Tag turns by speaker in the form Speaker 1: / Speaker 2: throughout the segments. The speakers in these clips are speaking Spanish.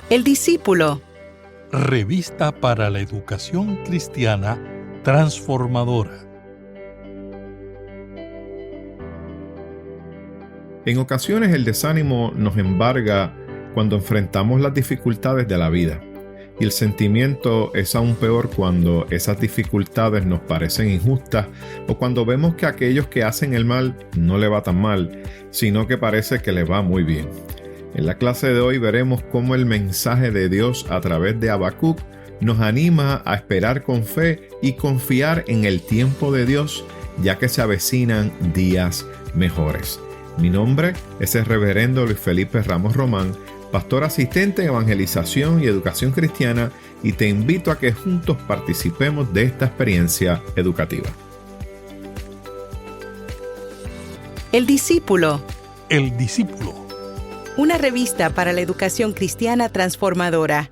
Speaker 1: El discípulo.
Speaker 2: Revista para la educación cristiana transformadora.
Speaker 3: En ocasiones el desánimo nos embarga cuando enfrentamos las dificultades de la vida. Y el sentimiento es aún peor cuando esas dificultades nos parecen injustas o cuando vemos que a aquellos que hacen el mal no le va tan mal, sino que parece que les va muy bien. En la clase de hoy veremos cómo el mensaje de Dios a través de Habacuc nos anima a esperar con fe y confiar en el tiempo de Dios, ya que se avecinan días mejores. Mi nombre es el reverendo Luis Felipe Ramos Román, pastor asistente en evangelización y educación cristiana, y te invito a que juntos participemos de esta experiencia educativa.
Speaker 1: El discípulo.
Speaker 2: El discípulo.
Speaker 1: Una revista para la educación cristiana transformadora.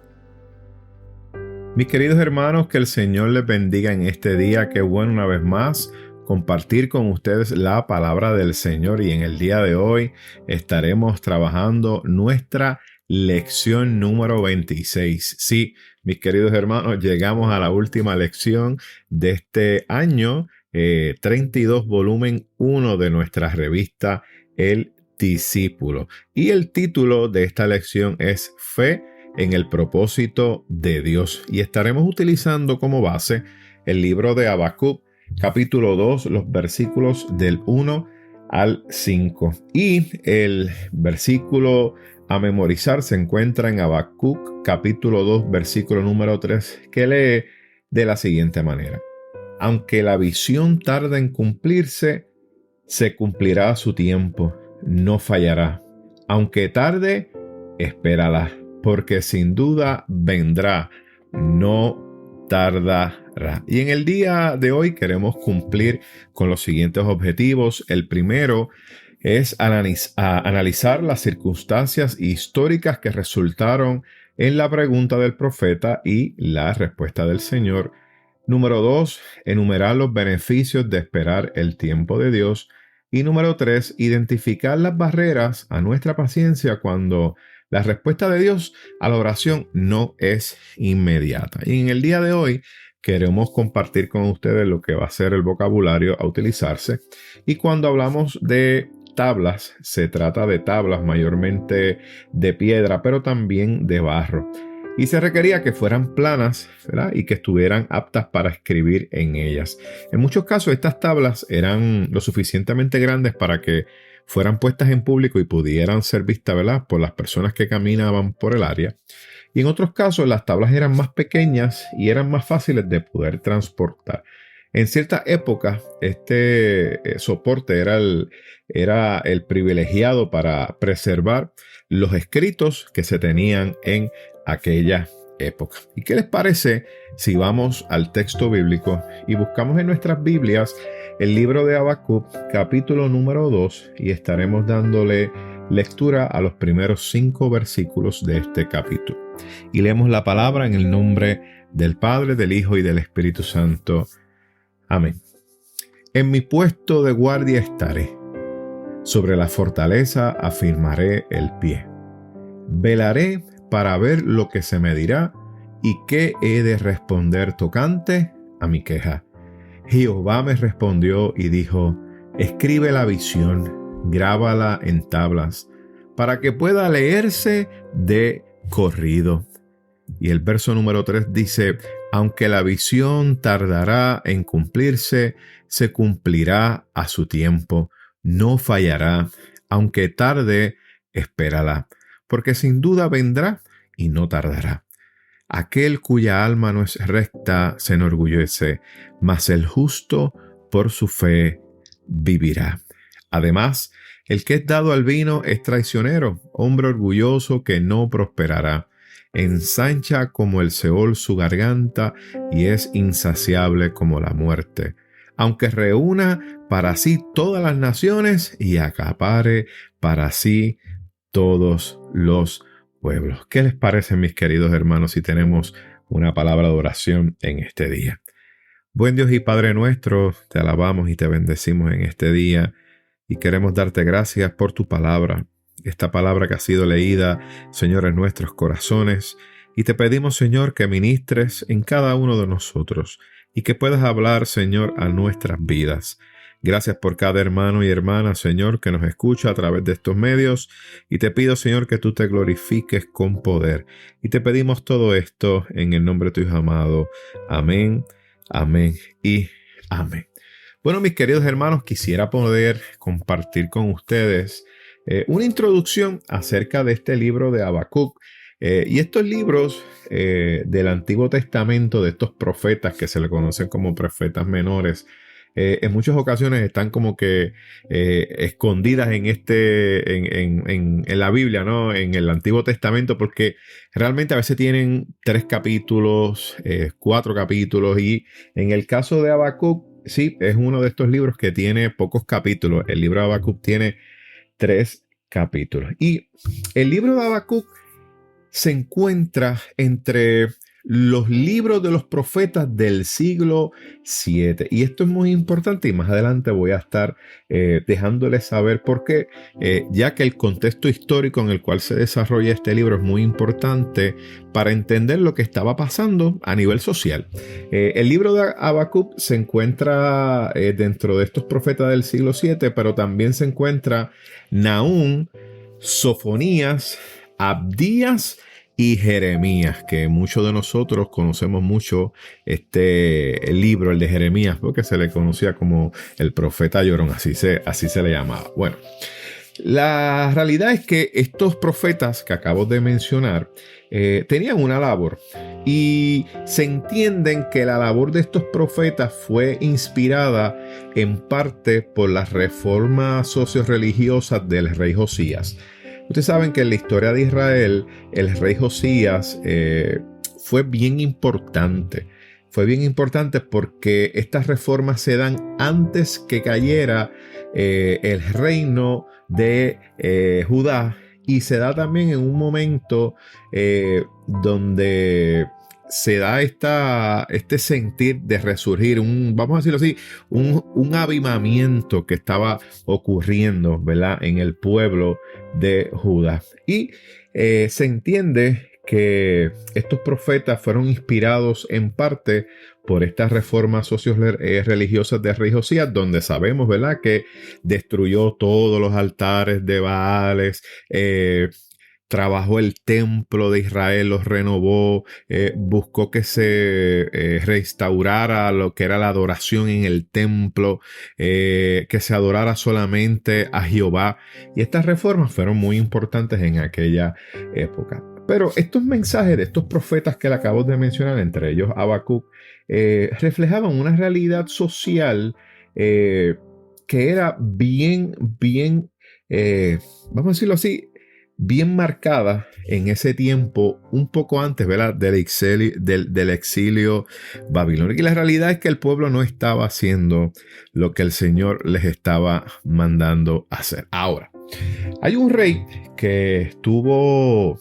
Speaker 3: Mis queridos hermanos, que el Señor les bendiga en este día. Qué bueno una vez más compartir con ustedes la palabra del Señor, y en el día de hoy estaremos trabajando nuestra lección número 26. Sí, mis queridos hermanos, llegamos a la última lección de este año 32, volumen 1 de nuestra revista El Discípulo. Y el título de esta lección es Fe en el propósito de Dios. Y estaremos utilizando como base el libro de Habacuc, capítulo 2, los versículos del 1 al 5. Y el versículo a memorizar se encuentra en Habacuc, capítulo 2, versículo número 3, que lee de la siguiente manera: aunque la visión tarde en cumplirse, se cumplirá a su tiempo, no fallará. Aunque tarde, espérala, porque sin duda vendrá, no tardará. Y en el día de hoy queremos cumplir con los siguientes objetivos. El primero es analizar las circunstancias históricas que resultaron en la pregunta del profeta y la respuesta del Señor. Número 2, enumerar los beneficios de esperar el tiempo de Dios. Y número 3, identificar las barreras a nuestra paciencia cuando la respuesta de Dios a la oración no es inmediata. Y en el día de hoy queremos compartir con ustedes lo que va a ser el vocabulario a utilizarse. Y cuando hablamos de tablas, se trata de tablas mayormente de piedra, pero también de barro. Y se requería que fueran planas, ¿verdad? Y que estuvieran aptas para escribir en ellas. En muchos casos estas tablas eran lo suficientemente grandes para que fueran puestas en público y pudieran ser vistas, ¿verdad?, por las personas que caminaban por el área. Y en otros casos las tablas eran más pequeñas y eran más fáciles de poder transportar. En cierta época este soporte era el privilegiado para preservar los escritos que se tenían en aquella época. ¿Y qué les parece si vamos al texto bíblico y buscamos en nuestras Biblias el libro de Habacuc, capítulo número 2, y estaremos dándole lectura a los primeros 5 versículos de este capítulo? Y leemos la palabra en el nombre del Padre, del Hijo y del Espíritu Santo. Amén. En mi puesto de guardia estaré, sobre la fortaleza afirmaré el pie. Velaré para ver lo que se me dirá y qué he de responder tocante a mi queja. Jehová me respondió y dijo: escribe la visión, grábala en tablas, para que pueda leerse de corrido. Y el verso número 3 dice: aunque la visión tardará en cumplirse, se cumplirá a su tiempo, no fallará. Aunque tarde, espérala, porque sin duda vendrá y no tardará. Aquel cuya alma no es recta se enorgullece, mas el justo por su fe vivirá. Además, el que es dado al vino es traicionero, hombre orgulloso que no prosperará. Ensancha como el Seol su garganta y es insaciable como la muerte. Aunque reúna para sí todas las naciones y acapare para sí todos los pueblos. ¿Qué les parece, mis queridos hermanos, si tenemos una palabra de oración en este día? Buen Dios y Padre nuestro, te alabamos y te bendecimos en este día y queremos darte gracias por tu palabra. esta palabra que ha sido leída, Señor, en nuestros corazones. Y te pedimos, Señor, que ministres en cada uno de nosotros y que puedas hablar, Señor, a nuestras vidas. Gracias por cada hermano y hermana, Señor, que nos escucha a través de estos medios. Y te pido, Señor, que tú te glorifiques con poder. Y te pedimos todo esto en el nombre de tu Hijo amado. Amén, amén y amén. Bueno, mis queridos hermanos, quisiera poder compartir con ustedes una introducción acerca de este libro de Habacuc. Y estos libros del Antiguo Testamento, de estos profetas que se le conocen como profetas menores, en muchas ocasiones están como que escondidas en la Biblia, ¿no? En el Antiguo Testamento, porque realmente a veces tienen 3 capítulos, 4 capítulos, y en el caso de Habacuc, sí, es uno de estos libros que tiene pocos capítulos. El libro de Habacuc tiene 3 capítulos. Y el libro de Habacuc se encuentra entre los libros de los profetas del siglo VII. Y esto es muy importante y más adelante voy a estar dejándoles saber por qué, ya que el contexto histórico en el cual se desarrolla este libro es muy importante para entender lo que estaba pasando a nivel social. El libro de Habacuc se encuentra dentro de estos profetas del siglo VII, pero también se encuentra Nahum, Sofonías, Abdías y Jeremías, que muchos de nosotros conocemos mucho este libro, el de Jeremías, porque se le conocía como el profeta llorón, así se le llamaba. Bueno, la realidad es que estos profetas que acabo de mencionar tenían una labor, y se entienden que la labor de estos profetas fue inspirada en parte por las reformas socio-religiosas del rey Josías. Ustedes saben que en la historia de Israel, el rey Josías fue bien importante. Fue bien importante porque estas reformas se dan antes que cayera el reino de Judá, y se da también en un momento donde se da este sentir de resurgir, vamos a decirlo así, un avivamiento que estaba ocurriendo, ¿verdad?, en el pueblo de Judá. Y se entiende que estos profetas fueron inspirados en parte por estas reformas religiosas del rey Josías, donde sabemos, ¿verdad?, que destruyó todos los altares de Baales, trabajó el templo de Israel, los renovó, buscó que se restaurara lo que era la adoración en el templo, que se adorara solamente a Jehová. Y estas reformas fueron muy importantes en aquella época. Pero estos mensajes de estos profetas que le acabo de mencionar, entre ellos Habacuc, reflejaban una realidad social que era bien, vamos a decirlo así, bien marcada en ese tiempo, un poco antes, ¿verdad?, del exilio babilónico. Y la realidad es que el pueblo no estaba haciendo lo que el Señor les estaba mandando hacer. Ahora, hay un rey que estuvo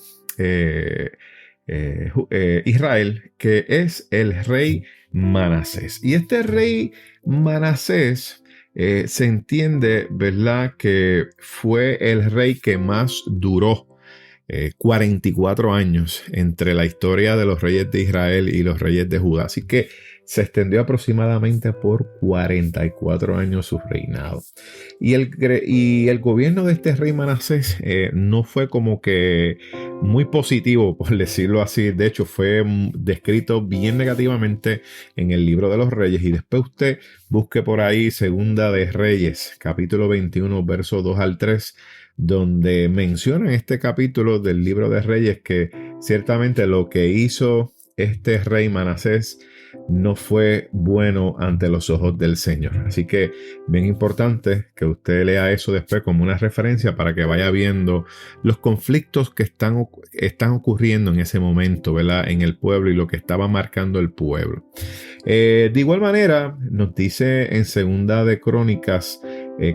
Speaker 3: Israel, que es el rey Manasés. Y este rey Manasés se entiende, ¿verdad?, que fue el rey que más duró 44 años entre la historia de los reyes de Israel y los reyes de Judá. Así que se extendió aproximadamente por 44 años su reinado. Y el gobierno de este rey Manasés no fue como que muy positivo, por decirlo así. De hecho, fue descrito bien negativamente en el libro de los Reyes. Y después usted busque por ahí Segunda de Reyes, capítulo 21, versos 2 al 3, donde menciona en este capítulo del libro de Reyes que ciertamente lo que hizo este rey Manasés no fue bueno ante los ojos del Señor. Así que bien importante que usted lea eso después como una referencia para que vaya viendo los conflictos que están ocurriendo en ese momento, ¿verdad?, en el pueblo, y lo que estaba marcando el pueblo. De igual manera, nos dice en Segunda de Crónicas,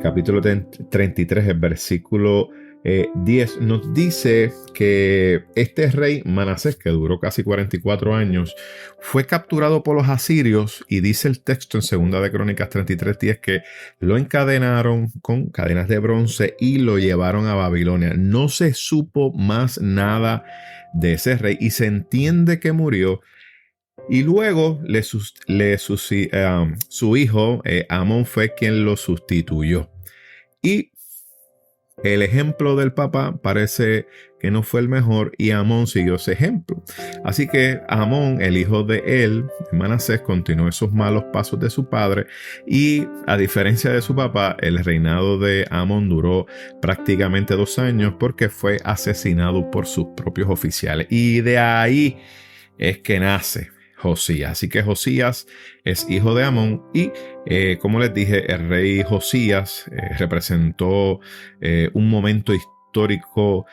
Speaker 3: capítulo 33, el versículo 10 nos dice que este rey Manasés, que duró casi 44 años, fue capturado por los asirios, y dice el texto en 2 de Crónicas 33:10 que lo encadenaron con cadenas de bronce y lo llevaron a Babilonia. No se supo más nada de ese rey y se entiende que murió. Y luego su hijo Amón fue quien lo sustituyó. Y el ejemplo del papá parece que no fue el mejor, y Amón siguió ese ejemplo. Así que Amón, el hijo de él, de Manasés, continuó esos malos pasos de su padre, y a diferencia de su papá, el reinado de Amón duró prácticamente 2 años porque fue asesinado por sus propios oficiales. Y de ahí es que nace Josías. Así que Josías es hijo de Amón, y como les dije, el rey Josías representó un momento histórico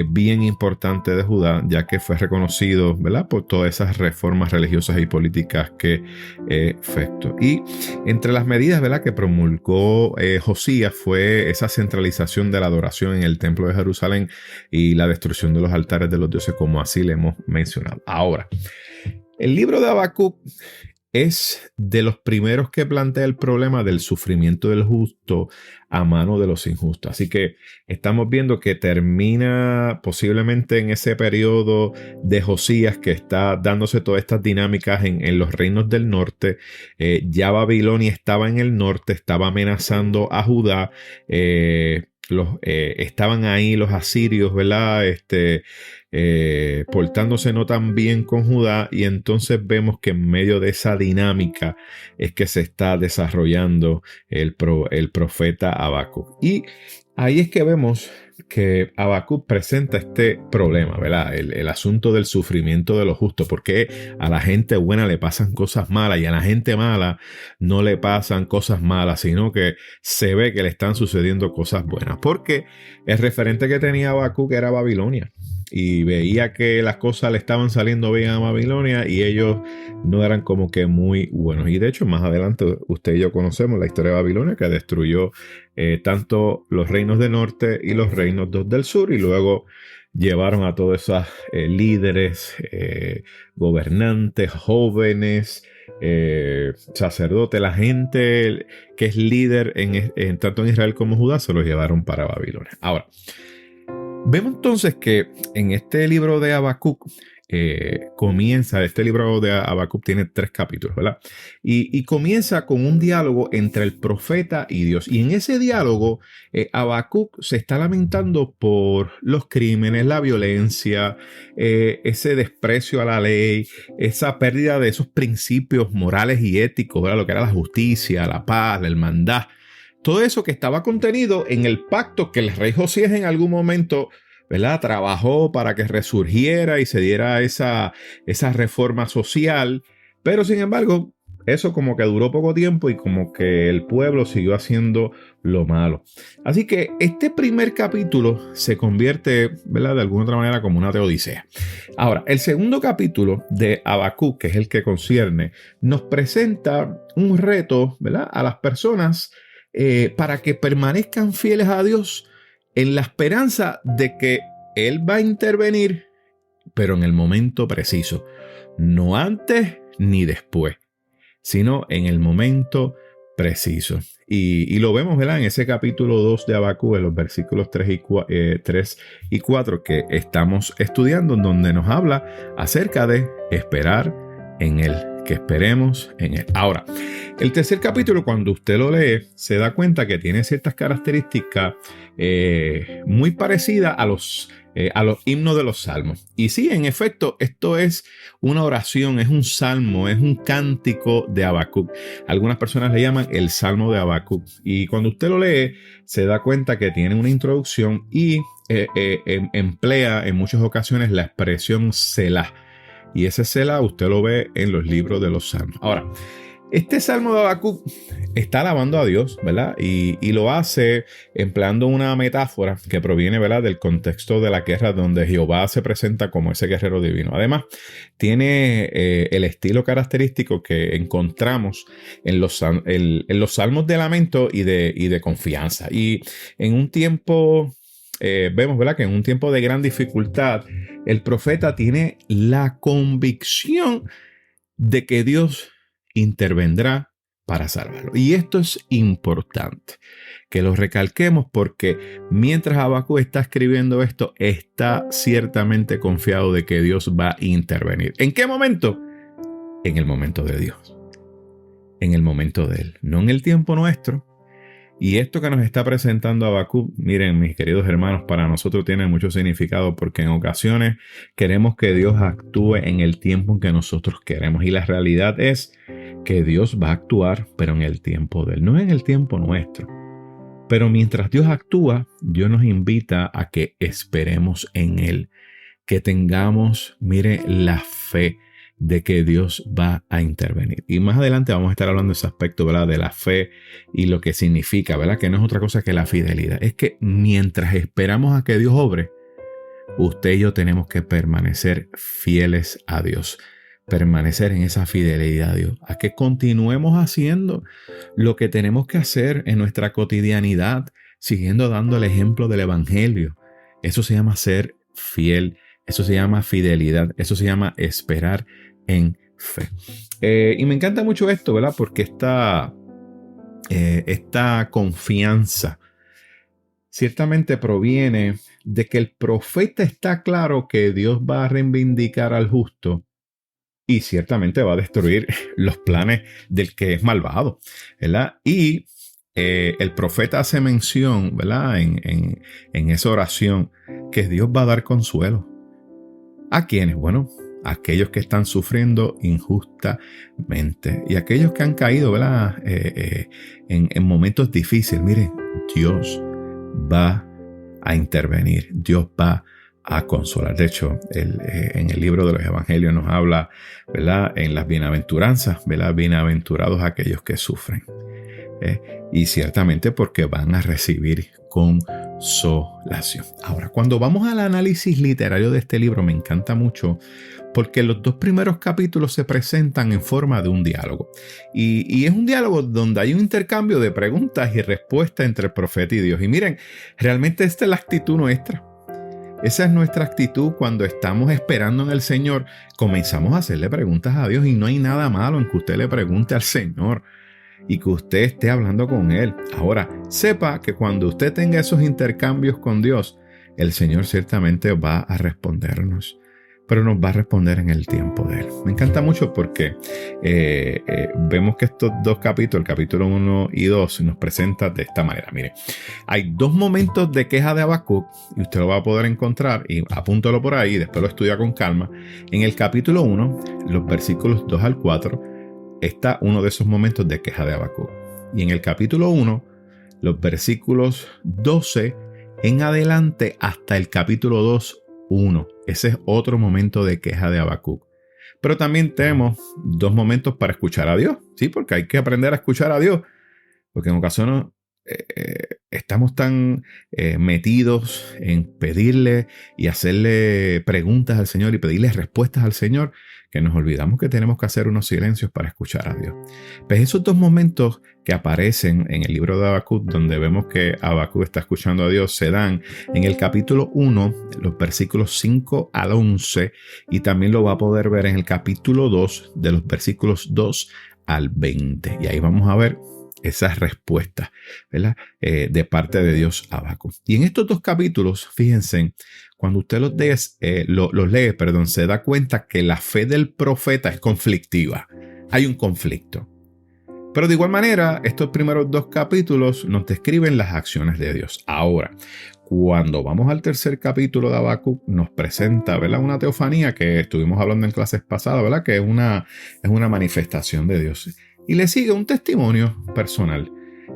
Speaker 3: bien importante de Judá, ya que fue reconocido, ¿verdad?, por todas esas reformas religiosas y políticas que efectuó. Y entre las medidas, ¿verdad?, que promulgó Josías fue esa centralización de la adoración en el templo de Jerusalén y la destrucción de los altares de los dioses, como así le hemos mencionado. Ahora, el libro de Habacuc es de los primeros que plantea el problema del sufrimiento del justo a mano de los injustos. Así que estamos viendo que termina posiblemente en ese periodo de Josías, que está dándose todas estas dinámicas en los reinos del norte. Ya Babilonia estaba en el norte, estaba amenazando a Judá. Estaban ahí los asirios, ¿verdad?, portándose no tan bien con Judá, y entonces vemos que en medio de esa dinámica es que se está desarrollando el profeta Habacuc. Y ahí es que vemos que Habacuc presenta este problema, ¿verdad? El asunto del sufrimiento de los justos, porque a la gente buena le pasan cosas malas y a la gente mala no le pasan cosas malas, sino que se ve que le están sucediendo cosas buenas, porque el referente que tenía Habacuc era Babilonia, y veía que las cosas le estaban saliendo bien a Babilonia y ellos no eran como que muy buenos. Y de hecho, más adelante usted y yo conocemos la historia de Babilonia, que destruyó tanto los reinos del norte y los reinos del sur, y luego llevaron a todos esos líderes, gobernantes, jóvenes, sacerdotes, la gente que es líder tanto en Israel como en Judá, se los llevaron para Babilonia. Ahora, vemos entonces que en este libro de Habacuc este libro de Habacuc tiene 3 capítulos, ¿verdad? Y comienza con un diálogo entre el profeta y Dios. Y en ese diálogo, Habacuc se está lamentando por los crímenes, la violencia, ese desprecio a la ley, esa pérdida de esos principios morales y éticos, ¿verdad?, lo que era la justicia, la paz, la hermandad. Todo eso que estaba contenido en el pacto que el rey Josías en algún momento, ¿verdad?, trabajó para que resurgiera y se diera esa reforma social. Pero sin embargo, eso como que duró poco tiempo y como que el pueblo siguió haciendo lo malo. Así que este primer capítulo se convierte, ¿verdad?, de alguna otra manera como una teodicea. Ahora, el segundo capítulo de Habacuc, que es el que concierne, nos presenta un reto, ¿verdad?, a las personas para que permanezcan fieles a Dios en la esperanza de que Él va a intervenir, pero en el momento preciso, no antes ni después, sino en el momento preciso. Y lo vemos, ¿verdad?, en ese capítulo 2 de Habacuc, en los versículos 3 y 4 que estamos estudiando, en donde nos habla acerca de esperar en Él, que esperemos en Él. Ahora, el tercer capítulo, cuando usted lo lee, se da cuenta que tiene ciertas características muy parecidas a los himnos de los salmos. Y sí, en efecto, esto es una oración, es un salmo, es un cántico de Habacuc. Algunas personas le llaman el salmo de Habacuc. Y cuando usted lo lee, se da cuenta que tiene una introducción y emplea en muchas ocasiones la expresión Selah. Y ese Selah usted lo ve en los libros de los salmos. Ahora, este salmo de Habacuc está alabando a Dios, ¿verdad? Y lo hace empleando una metáfora que proviene, ¿verdad?, del contexto de la guerra, donde Jehová se presenta como ese guerrero divino. Además, tiene el estilo característico que encontramos en los salmos de lamento y de confianza. Y en un tiempo vemos, ¿verdad?, que en un tiempo de gran dificultad, el profeta tiene la convicción de que Dios intervendrá para salvarlo. Y esto es importante que lo recalquemos, porque mientras Habacuc está escribiendo esto, está ciertamente confiado de que Dios va a intervenir. ¿En qué momento? En el momento de Dios. En el momento de Él, no en el tiempo nuestro. Y esto que nos está presentando Habacuc, miren, mis queridos hermanos, para nosotros tiene mucho significado, porque en ocasiones queremos que Dios actúe en el tiempo en que nosotros queremos. Y la realidad es que Dios va a actuar, pero en el tiempo de Él, no en el tiempo nuestro. Pero mientras Dios actúa, Dios nos invita a que esperemos en Él, que tengamos, mire, la fe de que Dios va a intervenir. Y más adelante vamos a estar hablando de ese aspecto, ¿verdad?, de la fe y lo que significa, ¿verdad?, que no es otra cosa que la fidelidad. Es que mientras esperamos a que Dios obre, usted y yo tenemos que permanecer fieles a Dios, permanecer en esa fidelidad a Dios, a que continuemos haciendo lo que tenemos que hacer en nuestra cotidianidad, siguiendo dando el ejemplo del Evangelio. Eso se llama ser fiel, eso se llama fidelidad, eso se llama esperar en fe. Y me encanta mucho esto, ¿verdad?, porque esta confianza ciertamente proviene de que el profeta está claro que Dios va a reivindicar al justo y ciertamente va a destruir los planes del que es malvado, ¿verdad? Y el profeta hace mención, ¿verdad?, en esa oración, que Dios va a dar consuelo. ¿A quiénes? Bueno, a aquellos que están sufriendo injustamente y aquellos que han caído, ¿verdad?, en momentos difíciles. Miren, Dios va a intervenir, Dios va a consolar. De hecho, en el libro de los Evangelios nos habla, ¿verdad?, en las bienaventuranzas, ¿verdad?, bienaventurados aquellos que sufren. Y ciertamente porque van a recibir consolación. Ahora, cuando vamos al análisis literario de este libro, me encanta mucho porque los dos primeros capítulos se presentan en forma de un diálogo. Y es un diálogo donde hay un intercambio de preguntas y respuestas entre el profeta y Dios. Y miren, realmente esta es la actitud nuestra. Esa es nuestra actitud cuando estamos esperando en el Señor. Comenzamos a hacerle preguntas a Dios y no hay nada malo en que usted le pregunte al Señor y que usted esté hablando con Él. Ahora, sepa que cuando usted tenga esos intercambios con Dios, el Señor ciertamente va a respondernos, pero nos va a responder en el tiempo de Él. Me encanta mucho porque vemos que estos dos capítulos, el capítulo 1 y 2, nos presentan de esta manera. Mire, hay dos momentos de queja de Habacuc y usted lo va a poder encontrar, y apúntalo por ahí, después lo estudia con calma. En el capítulo 1, los versículos 2 al 4, está uno de esos momentos de queja de Habacuc. Y en el capítulo 1, los versículos 12 en adelante hasta el capítulo 2, 1. Ese es otro momento de queja de Habacuc. Pero también tenemos dos momentos para escuchar a Dios, ¿sí? Porque hay que aprender a escuchar a Dios. Porque en ocasiones estamos tan metidos en pedirle y hacerle preguntas al Señor y pedirle respuestas al Señor que nos olvidamos que tenemos que hacer unos silencios para escuchar a Dios. Pues esos dos momentos que aparecen en el libro de Habacuc, donde vemos que Habacuc está escuchando a Dios, se dan en el capítulo 1, los versículos 5 al 11, y también lo va a poder ver en el capítulo 2, de los versículos 2 al 20. Y ahí vamos a ver esas respuestas, ¿verdad?, de parte de Dios a Habacuc. Y en estos dos capítulos, fíjense, cuando usted los lee, se da cuenta que la fe del profeta es conflictiva. Hay un conflicto. Pero de igual manera, estos primeros dos capítulos nos describen las acciones de Dios. Ahora, cuando vamos al tercer capítulo de Habacuc, nos presenta, ¿verdad?, una teofanía que estuvimos hablando en clases pasadas, ¿verdad?, que es una manifestación de Dios. Y le sigue un testimonio personal.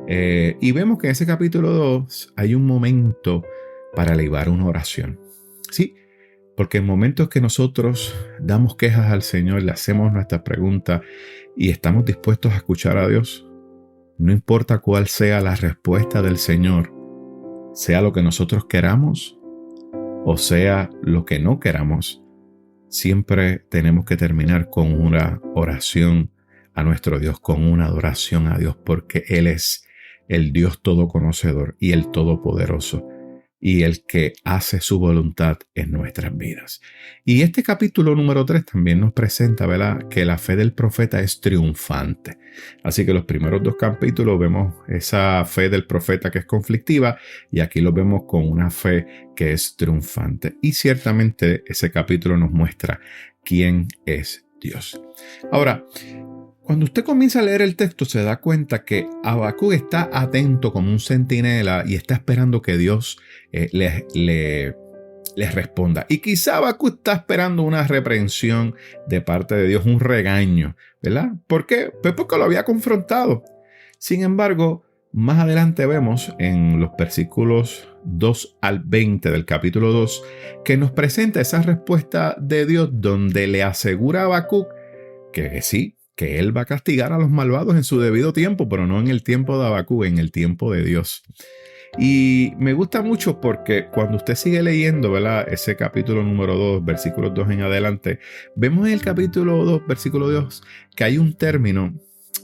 Speaker 3: Y vemos que en ese capítulo 2 hay un momento para elevar una oración. Sí, porque en momentos que nosotros damos quejas al Señor, le hacemos nuestras preguntas y estamos dispuestos a escuchar a Dios, no importa cuál sea la respuesta del Señor, sea lo que nosotros queramos o sea lo que no queramos, siempre tenemos que terminar con una oración a nuestro Dios, con una adoración a Dios, porque Él es el Dios todoconocedor y el todopoderoso. y el que hace su voluntad en nuestras vidas. Y este capítulo número 3 también nos presenta, ¿verdad?, que la fe del profeta es triunfante. Así que los primeros 2 capítulos vemos esa fe del profeta que es conflictiva y aquí lo vemos con una fe que es triunfante. Y ciertamente ese capítulo nos muestra quién es Dios. Ahora, cuando usted comienza a leer el texto se da cuenta que Habacuc está atento como un centinela y está esperando que Dios les responda. Y quizá Habacuc está esperando una reprensión de parte de Dios, un regaño, ¿verdad? ¿Por qué? Pues porque lo había confrontado. Sin embargo, más adelante vemos en los versículos 2 al 20 del capítulo 2 que nos presenta esa respuesta de Dios donde le asegura a Habacuc que sí, que él va a castigar a los malvados en su debido tiempo, pero no en el tiempo de Habacuc, en el tiempo de Dios. Y me gusta mucho porque cuando usted sigue leyendo, ¿verdad?, ese capítulo número 2, versículos 2 en adelante, vemos en el capítulo 2, versículo 2, que hay un término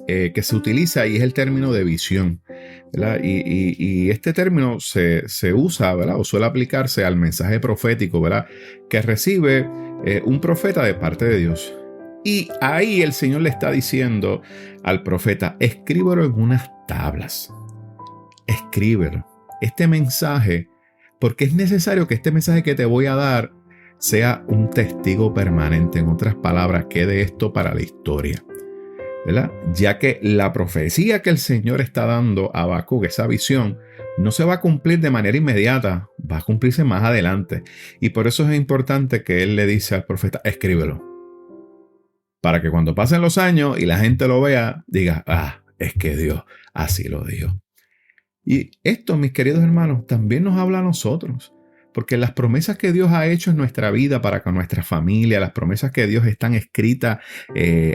Speaker 3: que se utiliza y es el término de visión, ¿verdad? Y este término se usa, ¿verdad?, o suele aplicarse al mensaje profético, ¿verdad?, que recibe un profeta de parte de Dios. Y ahí el Señor le está diciendo al profeta, escríbelo en unas tablas. Escríbelo. Este mensaje, porque es necesario que este mensaje que te voy a dar sea un testigo permanente. En otras palabras, quede esto para la historia, ¿verdad? Ya que la profecía que el Señor está dando a Habacuc, esa visión, no se va a cumplir de manera inmediata, va a cumplirse más adelante. Y por eso es importante que él le dice al profeta, escríbelo. Para que cuando pasen los años y la gente lo vea, diga, es que Dios así lo dijo. Y esto, mis queridos hermanos, también nos habla a nosotros. Porque las promesas que Dios ha hecho en nuestra vida para con nuestra familia, las promesas que Dios están escritas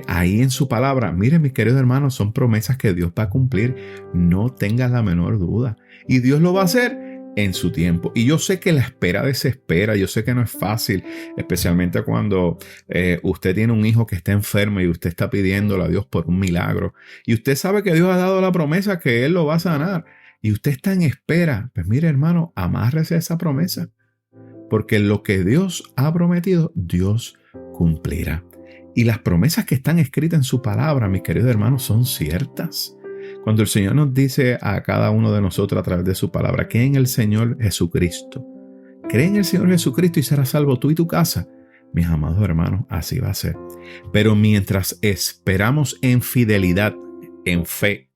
Speaker 3: ahí en su palabra, miren, mis queridos hermanos, son promesas que Dios va a cumplir. No tengas la menor duda. Y Dios lo va a hacer en su tiempo. Y yo sé que la espera desespera, yo sé que no es fácil, especialmente cuando usted tiene un hijo que está enfermo y usted está pidiéndole a Dios por un milagro. Y usted sabe que Dios ha dado la promesa que Él lo va a sanar. Y usted está en espera. Pues mire, hermano, amárrese a esa promesa. Porque lo que Dios ha prometido, Dios cumplirá. Y las promesas que están escritas en su palabra, mis queridos hermanos, son ciertas. Cuando el Señor nos dice a cada uno de nosotros a través de su palabra, cree en el Señor Jesucristo. Cree en el Señor Jesucristo y serás salvo tú y tu casa. Mis amados hermanos, así va a ser. Pero mientras esperamos en fidelidad, en fe,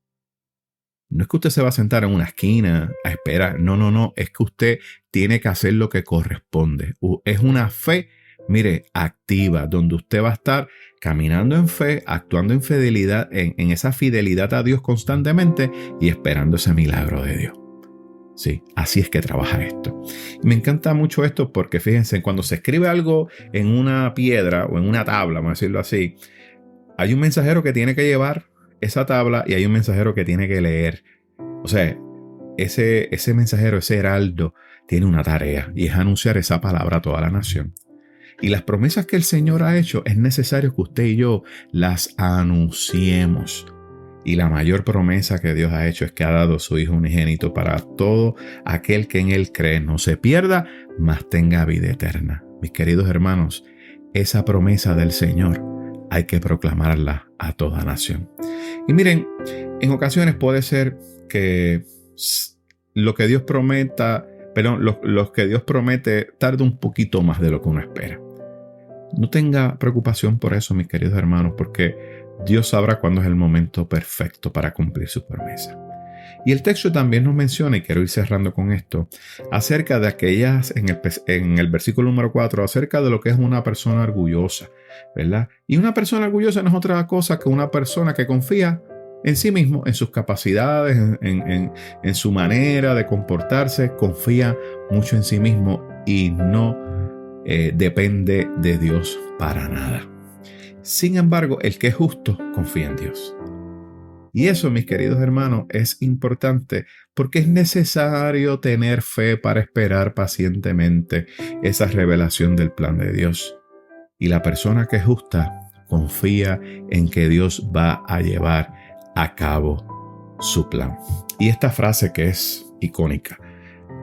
Speaker 3: no es que usted se va a sentar en una esquina a esperar. No. Es que usted tiene que hacer lo que corresponde. Es una fe, mire, activa, donde usted va a estar caminando en fe, actuando en fidelidad, en esa fidelidad a Dios constantemente y esperando ese milagro de Dios. Sí, así es que trabaja esto. Me encanta mucho esto porque fíjense, cuando se escribe algo en una piedra o en una tabla, vamos a decirlo así, hay un mensajero que tiene que llevar esa tabla y hay un mensajero que tiene que leer. O sea, ese mensajero, ese heraldo, tiene una tarea y es anunciar esa palabra a toda la nación. Y las promesas que el Señor ha hecho, es necesario que usted y yo las anunciemos. Y la mayor promesa que Dios ha hecho es que ha dado su Hijo unigénito para todo aquel que en Él cree, no se pierda, mas tenga vida eterna. Mis queridos hermanos, esa promesa del Señor hay que proclamarla a toda nación. Y miren, en ocasiones puede ser que lo que Dios prometa, lo que Dios promete tarde un poquito más de lo que uno espera. No tenga preocupación por eso, mis queridos hermanos, porque Dios sabrá cuándo es el momento perfecto para cumplir su promesa. Y el texto también nos menciona, y quiero ir cerrando con esto, acerca de aquellas, en el versículo número 4, acerca de lo que es una persona orgullosa, ¿verdad? Y una persona orgullosa no es otra cosa que una persona que confía en sí mismo, en sus capacidades, en su manera de comportarse, confía mucho en sí mismo y no depende de Dios para nada. Sin embargo, el que es justo confía en Dios. Y eso, mis queridos hermanos, es importante porque es necesario tener fe para esperar pacientemente esa revelación del plan de Dios. Y la persona que es justa confía en que Dios va a llevar a cabo su plan. Y esta frase que es icónica,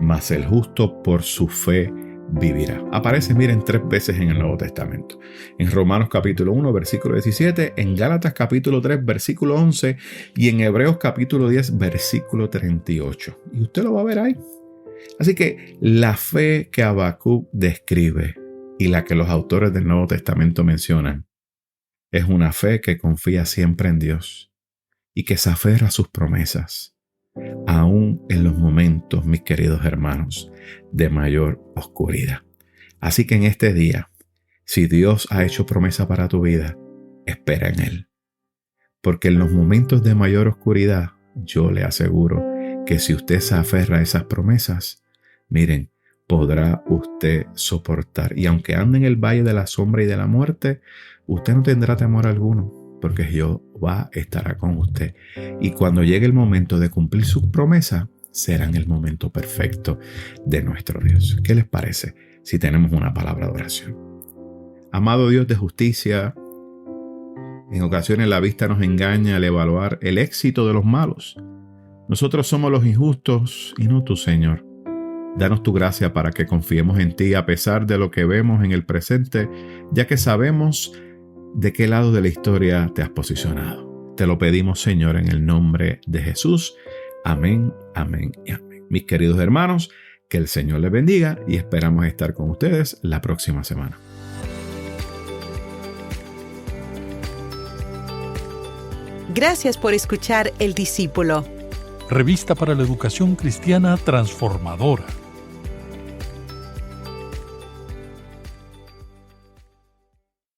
Speaker 3: mas el justo por su fe vivirá. Aparece, miren, 3 veces en el Nuevo Testamento. En Romanos capítulo 1, versículo 17, en Gálatas capítulo 3, versículo 11 y en Hebreos capítulo 10, versículo 38. Y usted lo va a ver ahí. Así que la fe que Habacuc describe y la que los autores del Nuevo Testamento mencionan es una fe que confía siempre en Dios y que se aferra a sus promesas, aún en los momentos, mis queridos hermanos, de mayor oscuridad. Así que en este día, si Dios ha hecho promesa para tu vida, espera en Él. Porque en los momentos de mayor oscuridad, yo le aseguro que si usted se aferra a esas promesas, miren, podrá usted soportar. Y aunque ande en el valle de la sombra y de la muerte, usted no tendrá temor alguno, porque Jehová estará con usted. Y cuando llegue el momento de cumplir sus promesas, será en el momento perfecto de nuestro Dios. ¿Qué les parece si tenemos una palabra de oración? Amado Dios de justicia, en ocasiones la vista nos engaña al evaluar el éxito de los malos. Nosotros somos los injustos y no tú, Señor. Danos tu gracia para que confiemos en ti a pesar de lo que vemos en el presente, ya que sabemos de qué lado de la historia te has posicionado. Te lo pedimos, Señor, en el nombre de Jesús. Amén, amén y amén. Mis queridos hermanos, que el Señor les bendiga y esperamos estar con ustedes la próxima semana.
Speaker 1: Gracias por escuchar El Discípulo.
Speaker 2: Revista para la Educación Cristiana Transformadora.